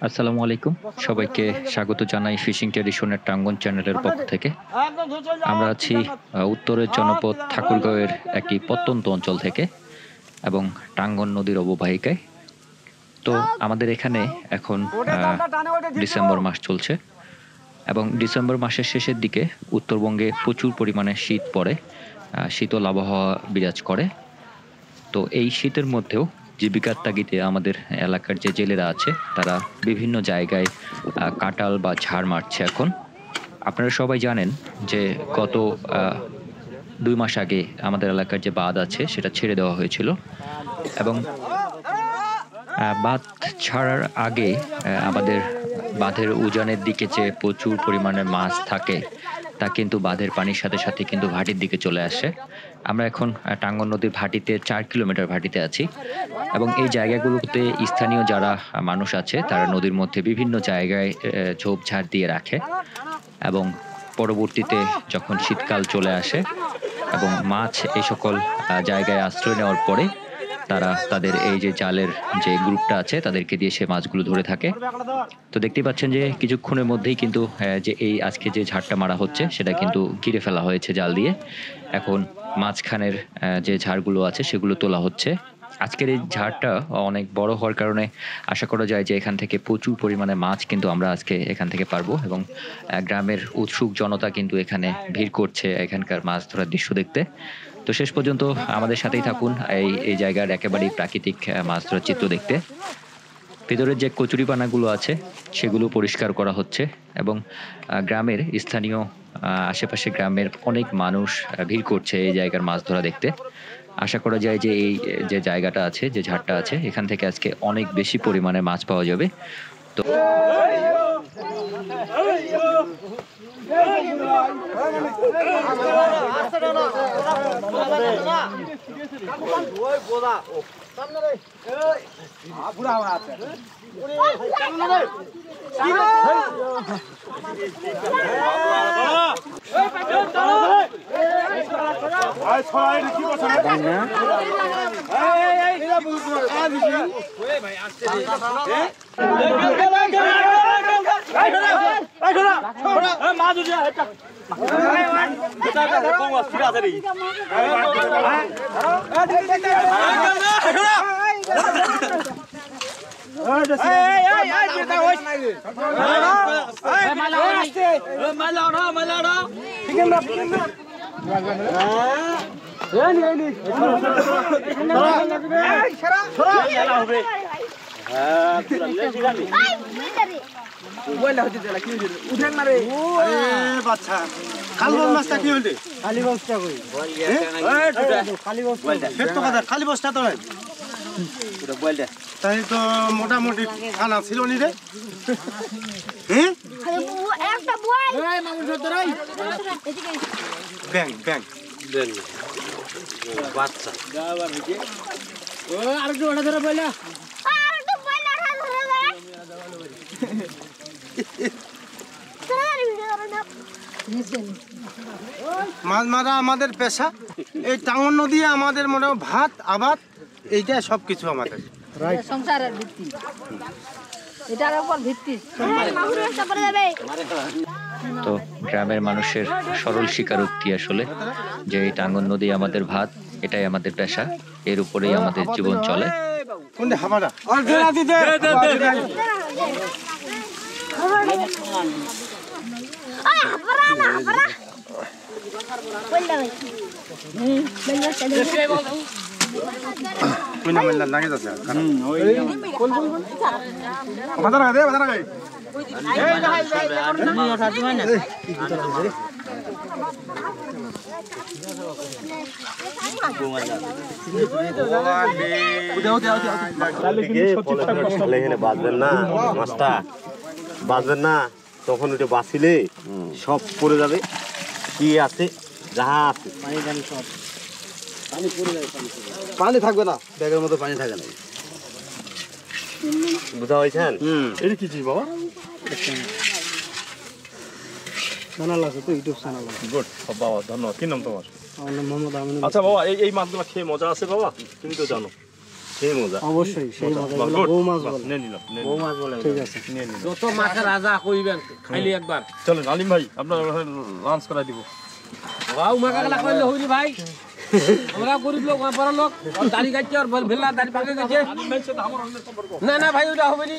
আসসালামু আলাইকুম, সবাইকে স্বাগত জানাই ফিশিং ট্র্যাডিশনের টাঙ্গন চ্যানেলের পক্ষ থেকে। আমরা আছি উত্তরের জনপদ ঠাকুরগাঁওয়ের একটি প্রত্যন্ত অঞ্চল থেকে এবং টাঙ্গন নদীর অববাহিকায়। তো আমাদের এখানে এখন ডিসেম্বর মাস চলছে এবং ডিসেম্বর মাসের শেষের দিকে উত্তরবঙ্গে প্রচুর পরিমাণে শীত পড়ে, শীতল আবহাওয়া বিরাজ করে। তো এই শীতের মধ্যেও জীবিকার তাগিদে আমাদের এলাকার যে জেলেরা আছে তারা বিভিন্ন জায়গায় কাঁটাল বা ঝাড় মারছে। এখন আপনারা সবাই জানেন যে গত 2 মাস আগে আমাদের এলাকার যে বাঁধ আছে সেটা ছেড়ে দেওয়া হয়েছিল এবং বাঁধ ছাড়ার আগে আমাদের বাঁধের উজানের দিকে যে প্রচুর পরিমাণে মাছ থাকে তা কিন্তু বাঁধের পানির সাথে সাথে কিন্তু ভাটির দিকে চলে আসে। আমরা এখন টাঙ্গন নদীর ভাটিতে 4 কিলোমিটার ভাটিতে আছি এবং এই জায়গাগুলোতে স্থানীয় যারা মানুষ আছে তারা নদীর মধ্যে বিভিন্ন জায়গায় ঝোপঝাড় দিয়ে রাখে এবং পরবর্তীতে যখন শীতকাল চলে আসে এবং মাছ এই সকল জায়গায় আশ্রয় নেওয়ার পরে তারা তাদের এই যে জালের যে গ্রুপটা আছে তাদেরকে দিয়ে সে মাছগুলো ধরে থাকে। তো দেখতেই পাচ্ছেন যে কিছুক্ষণের মধ্যেই কিন্তু যে এই আজকে যে ঝাড়টা মারা হচ্ছে সেটা কিন্তু ঘিরে ফেলা হয়েছে জাল দিয়ে। এখন মাঝখানের যে ঝাড়গুলো আছে সেগুলো তোলা হচ্ছে। আজকের এই ঝাড়টা অনেক বড় হওয়ার কারণে আশা করা যায় যে এখান থেকে প্রচুর পরিমাণে মাছ কিন্তু আমরা আজকে এখান থেকে পারবো এবং গ্রামের উৎসুক জনতা কিন্তু এখানে ভিড় করছে এখানকার মাছ ধরার দৃশ্য দেখতে। তো শেষ পর্যন্ত আমাদের সাথেই থাকুন এই জায়গার একেবারেই প্রাকৃতিক মাছ ধরার চিত্র দেখতে। ভেতরের যে কচুরিপানাগুলো আছে সেগুলো পরিষ্কার করা হচ্ছে এবং গ্রামের স্থানীয় আশেপাশে গ্রামের অনেক মানুষ ভিড় করছে এই জায়গার মাছ ধরা দেখতে। আশা করা যায় যে এই যে জায়গাটা আছে, যে ঝাড়টা আছে, এখান থেকে আজকে অনেক বেশি পরিমাণে মাছ পাওয়া যাবে। তো তাই তো মোটামুটি খানা ছিল নি রে। মাছ মারা আমাদের পেশা। এই টাঙ্গন নদী আমাদের মোটামুটি ভাত আবাদ এইটা সবকিছু আমাদের সংসারের ভিত্তি, এটার উপর ভিত্তি। তো গ্রামের মানুষের সরল স্বীকারোক্তি আসলে যে এই টাঙ্গন নদী আমাদের ভাত, এটাই আমাদের পেশা, এর উপরেই আমাদের জীবন চলে। বাঁচবেন না তখন ওটা বাঁচিলে সব পড়ে যাবে। কি আছে যাহা আছে পানি থাকবে না, ব্যাগের মধ্যে পানি থাকে না। বুঝা হয়েছেন? এটা কি বাবা? চ্যানেল আছে তো, ইউটিউব চ্যানেল আছে। গুড বাবা, ধন্যবাদ। কি নাম তোমার? আমার নাম মোহাম্মদ আমিন। আচ্ছা বাবা, এই মাছগুলো খেয়ে মজা আছে বাবা? তুমি তো জানো সেই মজা। অবশ্যই সেই মজা, Good. বউ মাছ বলে। নিয়ে নিলাম, বউ মাছ বলে ঠিক আছে, নিয়ে নিলাম। যত মাছের রাজা কইবেন খাইলি একবার। চলেন আলিম ভাই, আপনার লাঞ্চ করাই দিব। বাবা উমা কাকলা কইলে হইনি ভাই। আমরা গরিব লোক, বড় লোক, আর দাড়ি কাটছে আর ভেল্লা দাড়ি পাকে গেছে। না না ভাই, ওটা হবে নি।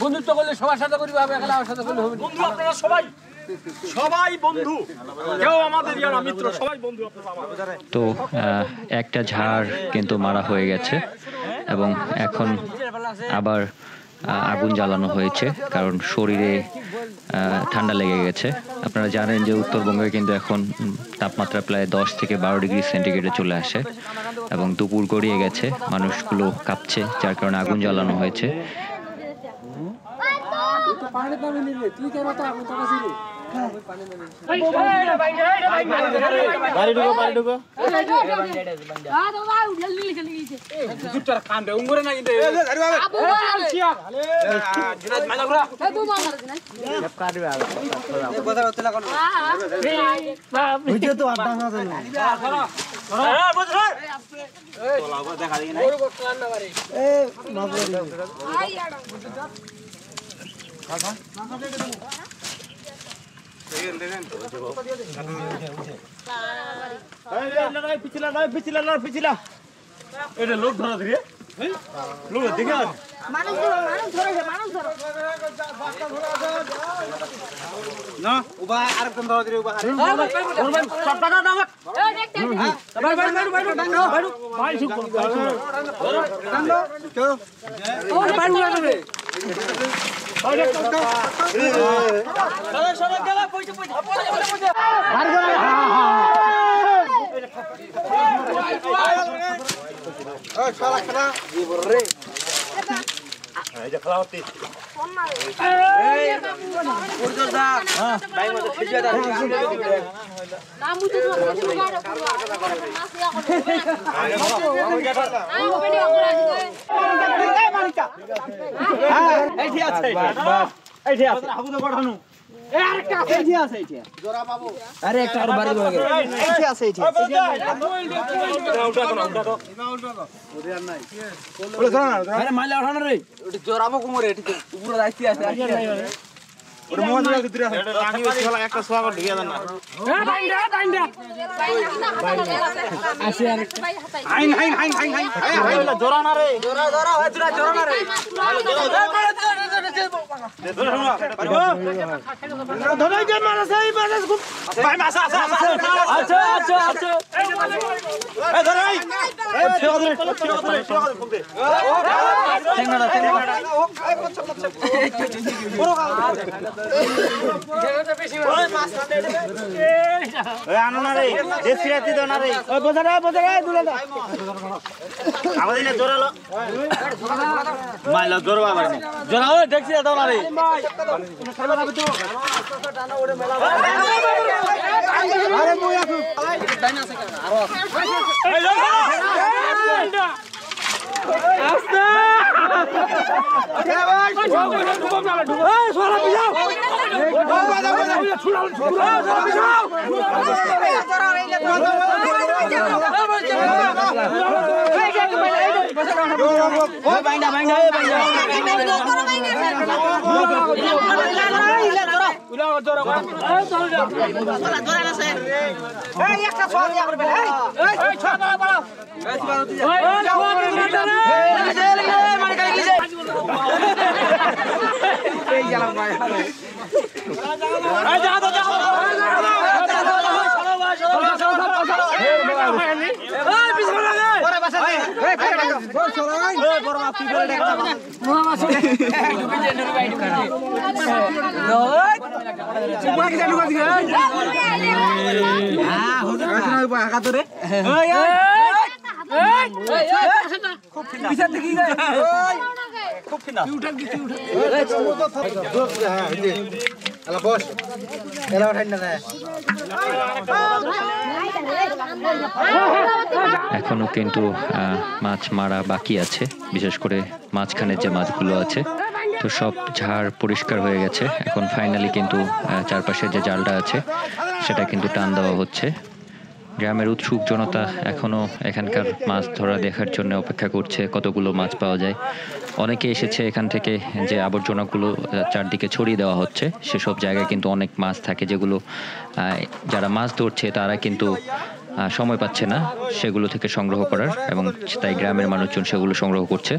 বন্ধুত্ব করলে সবার সাথে করিব, আমি একলা আমার সাথে করলে হবে নি। বন্ধু আপনারা সবাই, সবাই বন্ধু, কেউ আমাদের ইয়ার মিত্র, সবাই বন্ধু আপনারা আমাদের। তো একটা ঝাড় কিন্তু মারা হয়ে গেছে এবং এখন আবার আগুন জ্বালানো হয়েছে, কারণ শরীরে ঠান্ডা লেগে গেছে। আপনারা জানেন যে উত্তরবঙ্গে কিন্তু এখন তাপমাত্রা প্রায় 10 থেকে 12 ডিগ্রি সেন্টিগ্রেডে চলে আসে এবং দুপুর গড়িয়ে গেছে, মানুষগুলো কাঁপছে, যার কারণে আগুন জ্বালানো হয়েছে। বাড়ি ঢুকো, বাড়ি ঢুকো। কান্দে উঙ্গরে না কিন্তু এটা লোক ধরা ধরে লোক দেখে মানুষ ধরো, মানুষ ধরো। না উবা আরেকজন ধরে দিলে উবা হারে। এই যে খেলা হচ্ছে। আরে একটা আর বাড়ি বলে গেল আরে মাইলা ওঠানো রে ওটি জোরাবো কোমরে এটি উপরে রাইতে আছে ওর মোবাইল ধরে ভিতরে আছে। এটা রাখি হচ্ছে হলা একটা সোয়া করে ঢিয়া দেন না। আসে আর হাইন হাইন হাইন হাইন হাইন এই জোরা না রে। জোরা জোরা হয় জোরা জোরা না রে ধরে যে মাছ এই মাছ খুব ভাই মাছ আছে আছে আচ্ছা আচ্ছা আচ্ছা এই ধরে এই ছেড়ে দে ছেড়ে দে ফুল দে। টেঙ্গাড়া টেঙ্গাড়া এই আনো না রে, দেশি রাতি দাও না রে। ওই বজারে দুলে দা আমাদের না জোরালো মাইলা জোর বাবা নি। জোরা ওই দেখছি দাও না রে আরে মই আসু এখনো কিন্তু মাছ মারা বাকি আছে, বিশেষ করে মাঝখানের যে মাছগুলো আছে তো সব ঝাড় পরিষ্কার হয়ে গেছে, এখন ফাইনালি কিন্তু চারপাশে যে জালটা আছে সেটা কিন্তু টান দেওয়া হচ্ছে। গ্রামের উৎসুক জনতা এখনো এখানকার মাছ ধরা দেখার জন্য অপেক্ষা করছে, কতগুলো মাছ পাওয়া যায়। অনেকে এসেছে এখান থেকে, যে আবর্জনাগুলো চারদিকে ছড়িয়ে দেওয়া হচ্ছে সেসব জায়গায় কিন্তু অনেক মাছ থাকে, যেগুলো যারা মাছ ধরছে তারা কিন্তু সময় পাচ্ছে না সেগুলো থেকে সংগ্রহ করার, এবং তাই গ্রামের মানুষজন সেগুলো সংগ্রহ করছে।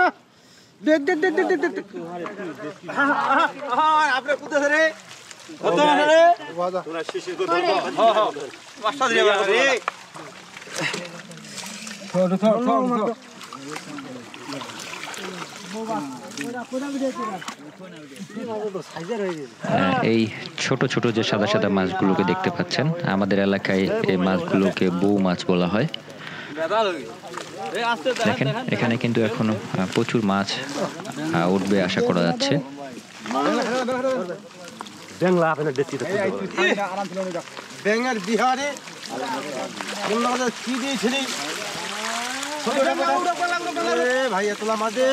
না দেখ দেখ দেখ দেখ দেখ দেখ আপনি কোথায় রে কত রে তোরা শিশি কত পাঁচটা দিয়ে রে এই ছোট ছোট যে সাদা সাদা মাছগুলোকে দেখতে পাচ্ছেন, আমাদের এলাকায় এই মাছগুলোকে বউ মাছ বলা হয়। দেখেন এখানে কিন্তু এখনো প্রচুর মাছ উঠবে আশা করা যাচ্ছে। ব্যাঙের বিহারে কি দিয়েছিলি ভাই তোলা মাঝে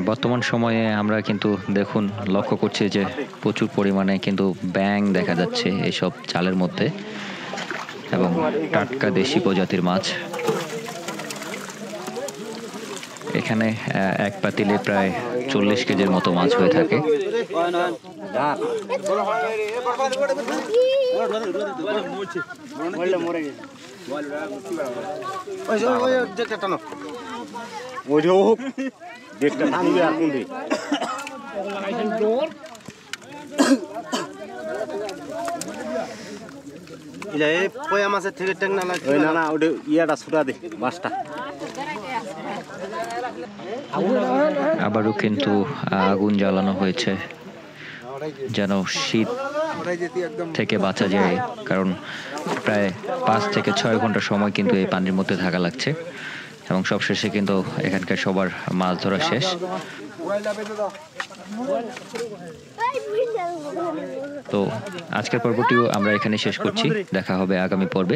বর্তমান সময়ে আমরা কিন্তু দেখুন লক্ষ্য করছি যে প্রচুর পরিমাণে কিন্তু ব্যাঙ দেখা যাচ্ছে এইসব জালের মধ্যে, এবং টাটকা দেশি প্রজাতির মাছ। এখানে এক পাতিলে প্রায় 40 কেজির মতো মাছ হয়ে থাকে। মাছের থেকে টেক না না ওটা ইয়াটা ছুটা দে মাছটা। আবারও কিন্তু আগুন জ্বালানো হয়েছে যেন শীত থেকে বাঁচা যায়, কারণ প্রায় 5 থেকে 6 ঘন্টা সময় কিন্তু এই পানির মধ্যে থাকা লাগছে, এবং সবশেষে কিন্তু এখানকার সবার মাছ ধরা শেষ। তো আজকের পর্বটিও আমরা এখানে শেষ করছি, দেখা হবে আগামী পর্বে।